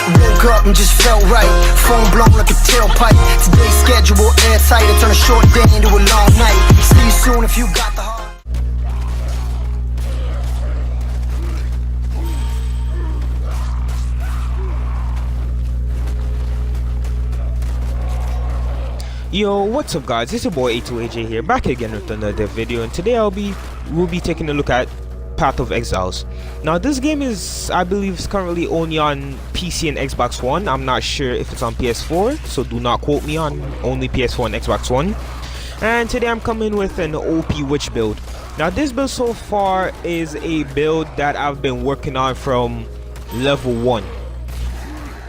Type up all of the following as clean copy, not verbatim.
Woke up and just felt right. Phone blown like a tailpipe. Today's schedule airtight. I turn a short day into a long night. See you soon if you got the heart. Yo, what's up guys, it's your boy A2AJ here, back again with another video, and today we'll be taking a look at Path of Exiles. Now this game is, I believe, is currently only on PC and Xbox One. I'm not sure if it's on PS4, so do not quote me on only PS4 and Xbox One. And today I'm coming with an OP witch build. Now this build so far is a build that I've been working on from level 1.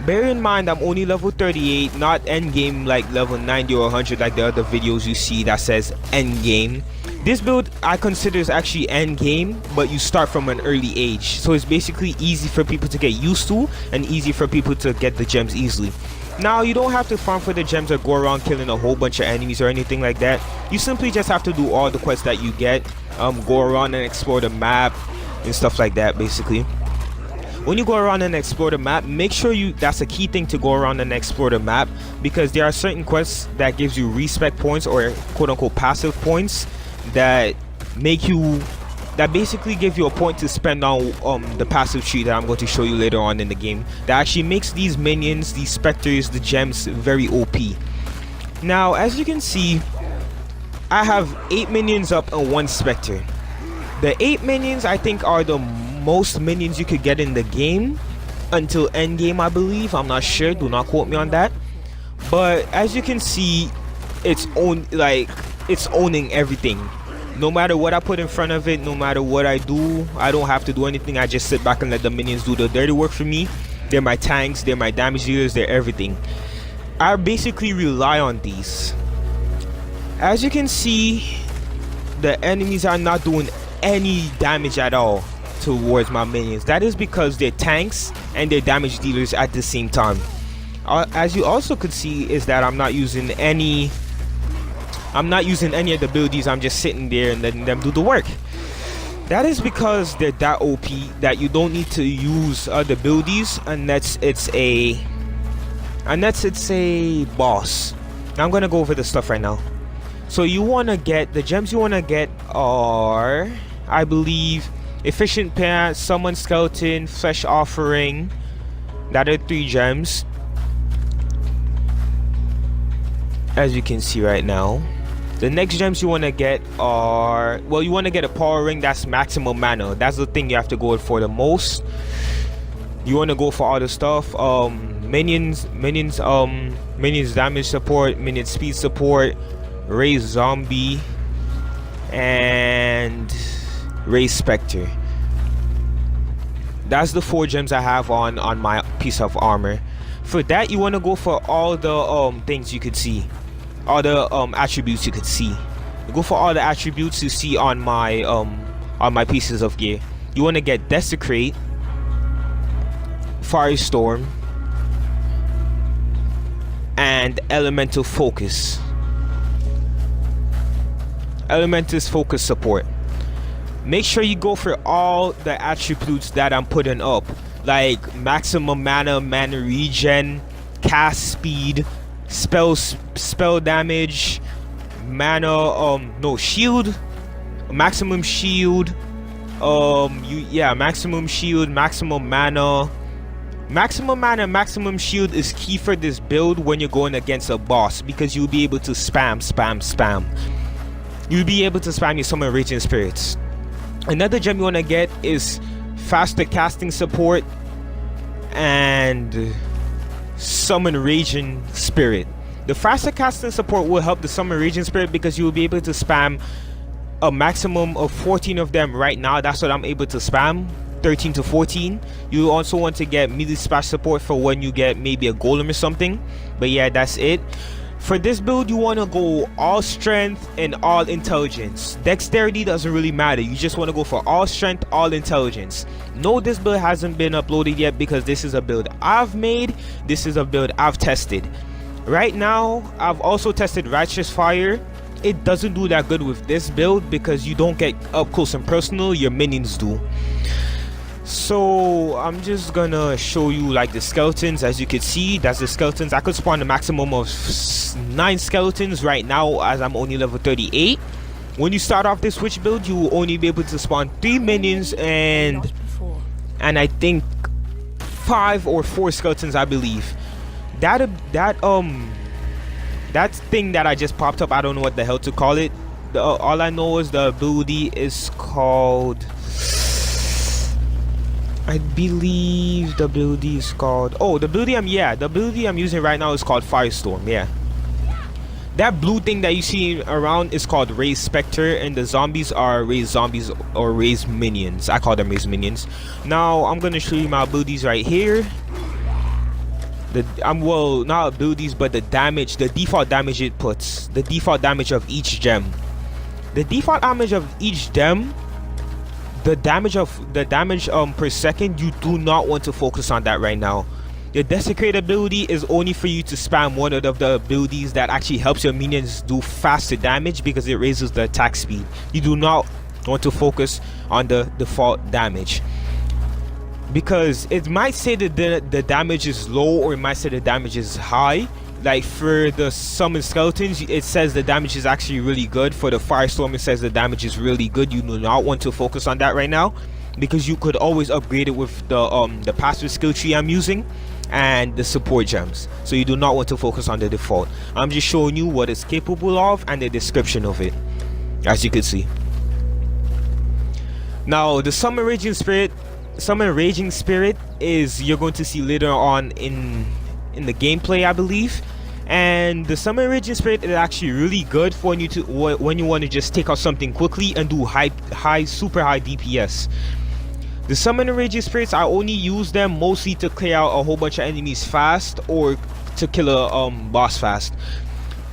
Bear in mind I'm only level 38, not endgame like level 90 or 100 like the other videos you see that says endgame. This build I consider is actually endgame, but you start from an early age, so it's basically easy for people to get used to and easy for people to get the gems easily. Now you don't have to farm for the gems or go around killing a whole bunch of enemies or anything like that. You simply just have to do all the quests that you get, go around and explore the map and stuff like that basically. When you go around and explore the map, make sure that's a key thing to go around and explore the map, because there are certain quests that gives you respect points or quote-unquote passive points that basically give you a point to spend on the passive tree that I'm going to show you later on in the game, that actually makes these minions, these specters, the gems very OP. Now as you can see, I have 8 minions up and 1 specter. The 8 minions I think are the most minions you could get in the game until end game, I believe. I'm not sure, do not quote me on that. But as you can see, it's owning everything. No matter what I put in front of it, no matter what I do, I don't have to do anything. I just sit back and let the minions do the dirty work for me. They're my tanks, they're my damage dealers, they're everything. I basically rely on these. As you can see, the enemies are not doing any damage at all towards my minions. That is because they're tanks and they're damage dealers at the same time. As you also could see is that I'm not using any of the abilities. I'm just sitting there and letting them do the work. That is because they're that OP that you don't need to use other abilities unless it's a boss. Now I'm gonna go over the stuff right now. So you want to get the gems you want to get are, I believe, Efficient Pants, Summon Skeleton, Flesh Offering. That are 3 gems, as you can see right now. The next gems you want to get are, well, you want to get a power ring. That's maximum mana. That's the thing you have to go for the most. You want to go for all the stuff, minions damage support, minion speed support, raise zombie, and raise specter. That's the 4 gems I have on my piece of armor. For that you want to go for all the things you could see, all the attributes you could see. Go for all the attributes you see on my pieces of gear. You want to get Desecrate, Firestorm, and Elemental Focus. Elemental's Focus support. Make sure you go for all the attributes that I'm putting up, like maximum mana, mana regen, cast speed, spell damage, mana, shield, maximum shield, maximum shield, maximum mana. Maximum shield is key for this build when you're going against a boss, because you'll be able to spam. You'll be able to spam your Summon Raging Spirits. Another gem you want to get is faster casting support and Summon Raging Spirit. The faster casting support will help the Summon Raging Spirit because you will be able to spam a maximum of 14 of them right now. That's what I'm able to spam, 13 to 14. You also want to get melee splash support for when you get maybe a golem or something. But yeah, that's it. For this build, you want to go all strength and all intelligence. Dexterity doesn't really matter. You just want to go for all strength, all intelligence. No, this build hasn't been uploaded yet because this is a build I've made. This is a build I've tested. Right now, I've also tested Righteous Fire. It doesn't do that good with this build because you don't get up close and personal. Your minions do. So I'm just gonna show you like the skeletons. As you can see, that's the skeletons. I could spawn a maximum of 9 skeletons right now, as I'm only level 38. When you start off this switch build, you will only be able to spawn 3 minions and I think 5 or 4 skeletons, I believe. That thing that I just popped up, I don't know what the hell to call it. All I know is the ability is called, I believe the ability is called, oh, the ability I'm using right now is called Firestorm. Yeah, that blue thing that you see around is called Raised Spectre, and the zombies are raised zombies or raised minions. I call them raised minions. Now I'm gonna show you my abilities right here. Well, not abilities, but the damage, the default damage it puts, the default damage of each gem. The default damage of each gem, the damage per second, you do not want to focus on that right now. The Desecrate ability is only for you to spam one of the abilities that actually helps your minions do faster damage, because it raises the attack speed. You do not want to focus on the default damage, because it might say that the damage is low, or it might say the damage is high. Like for the summon skeletons, it says the damage is actually really good. For the Firestorm, it says the damage is really good. You do not want to focus on that right now, because you could always upgrade it with the passive skill tree I'm using and the support gems. So you do not want to focus on the default. I'm just showing you what it's capable of and the description of it, as you can see. Now the Summon Raging Spirit is, you're going to see later on in the gameplay, I believe. And the Summon Raging Spirit is actually really good for when you want to just take out something quickly and do super high DPS. The Summon Raging Spirits, I only use them mostly to clear out a whole bunch of enemies fast, or to kill a boss fast.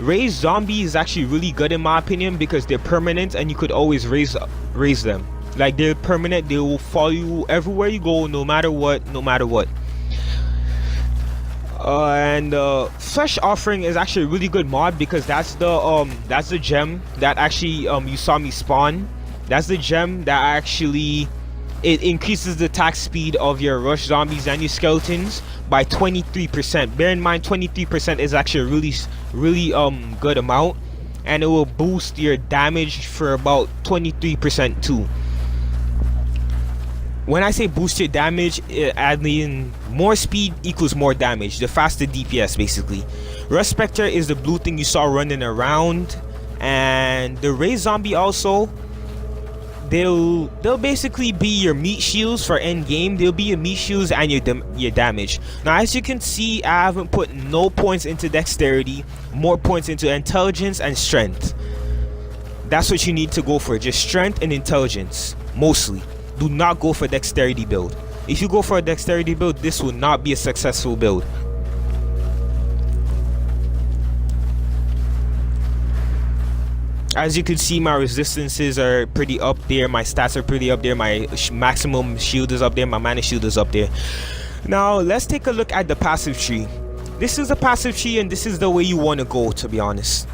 Raised Zombie is actually really good in my opinion, because they're permanent and you could always raise them. Like, they're permanent, they will follow you everywhere you go, no matter what. And Flesh Offering is actually a really good mod, because that's the gem that actually you saw me spawn. That's the gem that actually, it increases the attack speed of your rush zombies and your skeletons by 23%. Bear in mind, 23% is actually a really good amount, and it will boost your damage for about 23% too. When I say boost your damage, adding more speed equals more damage, the faster DPS basically. Rush Spectre is the blue thing you saw running around, and the Raised Zombie also, they'll basically be your meat shields for end game. They'll be your meat shields and your damage. Now, as you can see, I haven't put no points into dexterity, more points into intelligence and strength. That's what you need to go for, just strength and intelligence mostly. Do not go for dexterity build. If you go for a dexterity build, this will not be a successful build. As you can see, my resistances are pretty up there, my stats are pretty up there, my maximum shield is up there, my mana shield is up there. Now let's take a look at the passive tree. This is a passive tree, and this is the way you want to go, to be honest.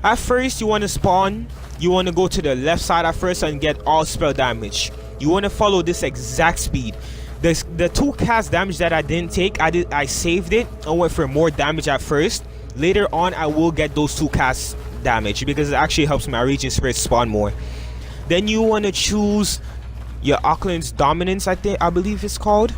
At first, you want to spawn, you want to go to the left side at first and get all spell damage. You want to follow this exact speed. The 2 cast damage that I didn't take, I saved it and went for more damage at first. Later on, I will get those 2 cast damage, because it actually helps my Raging Spirit spawn more. Then you want to choose your Auckland's Dominance, I believe it's called,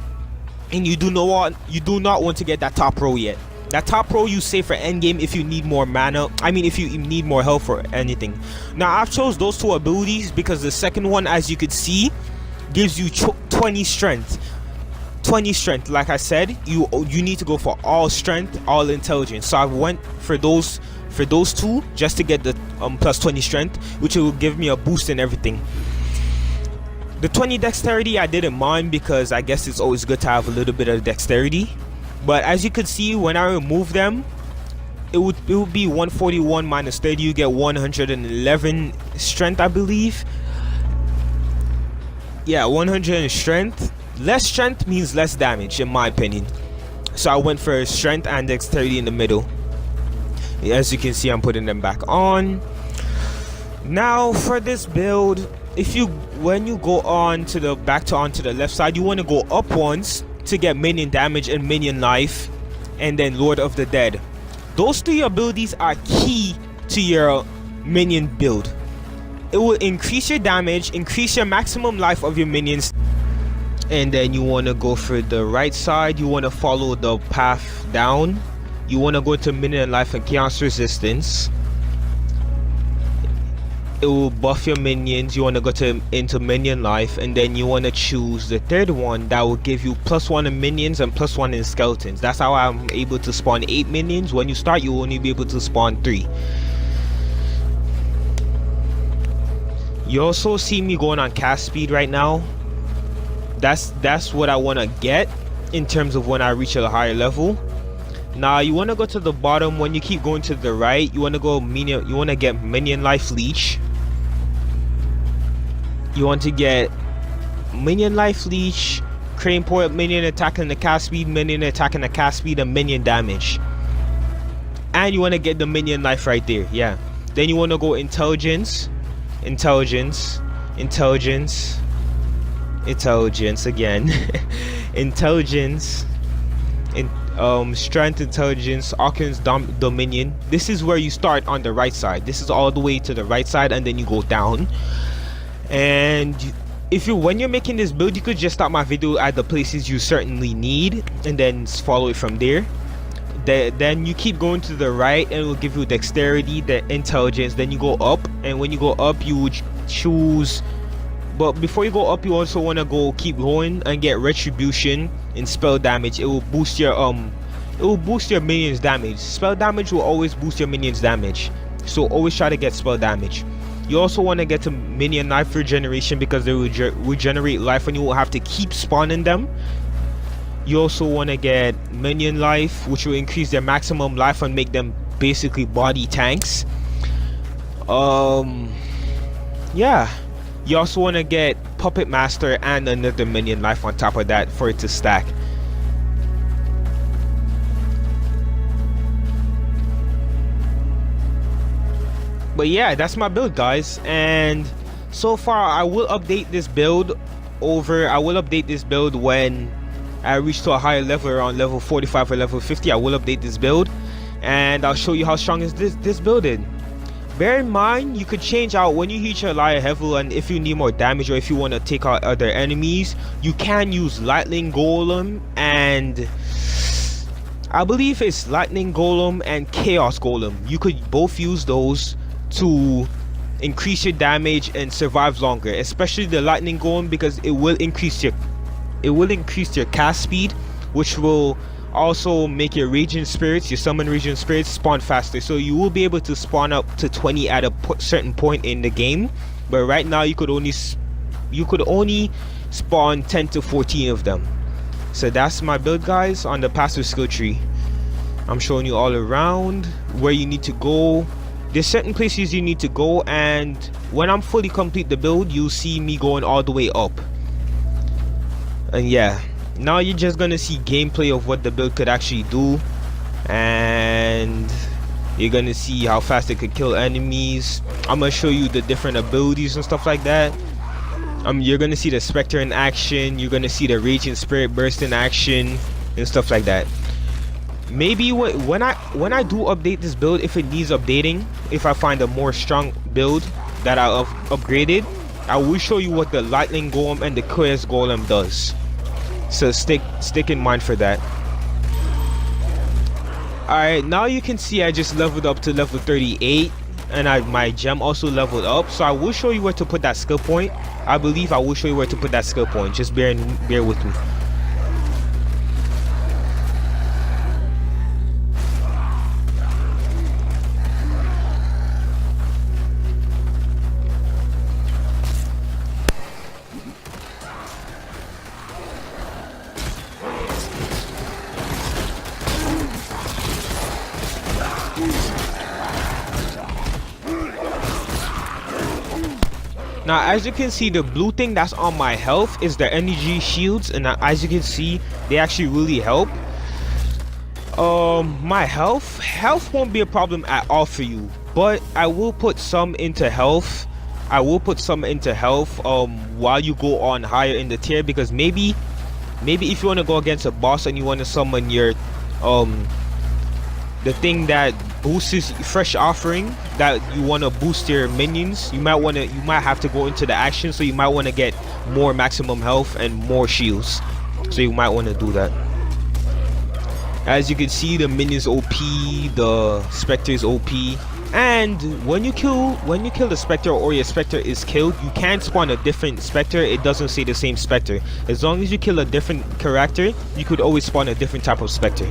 and you do not want to get that top row yet. That top row you save for endgame if you need more mana. I mean, if you need more health or anything. Now, I've chose those 2 abilities because the second one, as you could see, gives you 20 strength. 20 strength. Like I said, you need to go for all strength, all intelligence. So I went for those 2 just to get the plus 20 strength, which will give me a boost in everything. The 20 dexterity I didn't mind, because I guess it's always good to have a little bit of dexterity. But as you can see, when I remove them, it would be 141 minus 30. You get 111 strength, I believe. Yeah, 100 strength. Less strength means less damage, in my opinion. So I went for strength and dexterity in the middle. As you can see, I'm putting them back on. Now for this build, when you go on to the onto the left side, you want to go up once to get minion damage and minion life, and then Lord of the Dead. Those three abilities are key to your minion build. It will increase your damage, increase your maximum life of your minions. And then you want to go for the right side. You want to follow the path down. You want to go to minion life and chaos resistance. It will buff your minions. You want to go into minion life, and then you want to choose the third one that will give you +1 in minions and +1 in skeletons. That's how I'm able to spawn 8 minions. When you start, you will only be able to spawn 3. You also see me going on cast speed right now. That's what I want to get in terms of when I reach a higher level. Now you want to go to the bottom. When you keep going to the right, you want to go minion. You want to get minion life leech. You want to get minion life leech, crane point, minion attacking the cast speed, minion attacking the cast speed, and minion damage. And you want to get the minion life right there. Yeah. Then you want to go intelligence, intelligence, intelligence, intelligence again, intelligence, strength, intelligence, Arcan's dominion. This is where you start on the right side. This is all the way to the right side, and then you go down. And when you're making this build, you could just stop my video at the places you certainly need and then follow it from there. Then you keep going to the right, and it will give you dexterity, the intelligence. Then you go up, and when you go up, you would choose. But before you go up, you also want to keep going and get retribution in spell damage. It will boost your minions damage. Spell damage will always boost your minions damage, so always try to get spell damage. You also want to get to minion life regeneration because they will regenerate life and you will have to keep spawning them. You also want to get minion life, which will increase their maximum life and make them basically body tanks. Yeah. You also want to get Puppet Master and another minion life on top of that for it to stack. But yeah, that's my build, guys. And so far, I will update this build when I reach to a higher level, around level 45 or level 50. I will update this build, and I'll show you how strong is this build is. Bear in mind, you could change out when you reach a higher level, and if you need more damage or if you want to take out other enemies, you can use Lightning Golem, and I believe it's Lightning Golem and Chaos Golem. You could both use those to increase your damage and survive longer, especially the Lightning Golem, because it will increase your cast speed, which will also make your Raging Spirits, your Summon Raging Spirits, spawn faster. So you will be able to spawn up to 20 at a certain point in the game, but right now you could only spawn 10 to 14 of them. So that's my build, guys, on the passive skill tree. I'm showing you all around where you need to go. There's certain places you need to go, and when I'm fully complete the build, you'll see me going all the way up. And yeah, now you're just gonna see gameplay of what the build could actually do, and you're gonna see how fast it could kill enemies. I'm gonna show you the different abilities and stuff like that. You're gonna see the Spectre in action, you're gonna see the Raging Spirit burst in action and stuff like that. Maybe when I do update this build, if it needs updating, if I find a more strong build that I've upgraded, I will show you what the Lightning Golem and the Chaos Golem does. So stick in mind for that. Alright, now you can see I just leveled up to level 38, and my gem also leveled up. So I will show you where to put that skill point. I believe I will show you where to put that skill point. Just bear with me. Now, as you can see, the blue thing that's on my health is the energy shields, and as you can see, they actually really help. My health won't be a problem at all for you, but I will put some into health I will put some into health while you go on higher in the tier, because maybe if you want to go against a boss and you want to summon your the thing that boosts fresh offering, that you want to boost your minions, you might have to go into the action, so you might want to get more maximum health and more shields, so you might want to do that. As you can see, the minions OP, the Spectre is OP, and when you kill the Spectre, or your Spectre is killed, you can spawn a different Spectre. It doesn't say the same Spectre. As long as you kill a different character, you could always spawn a different type of Spectre.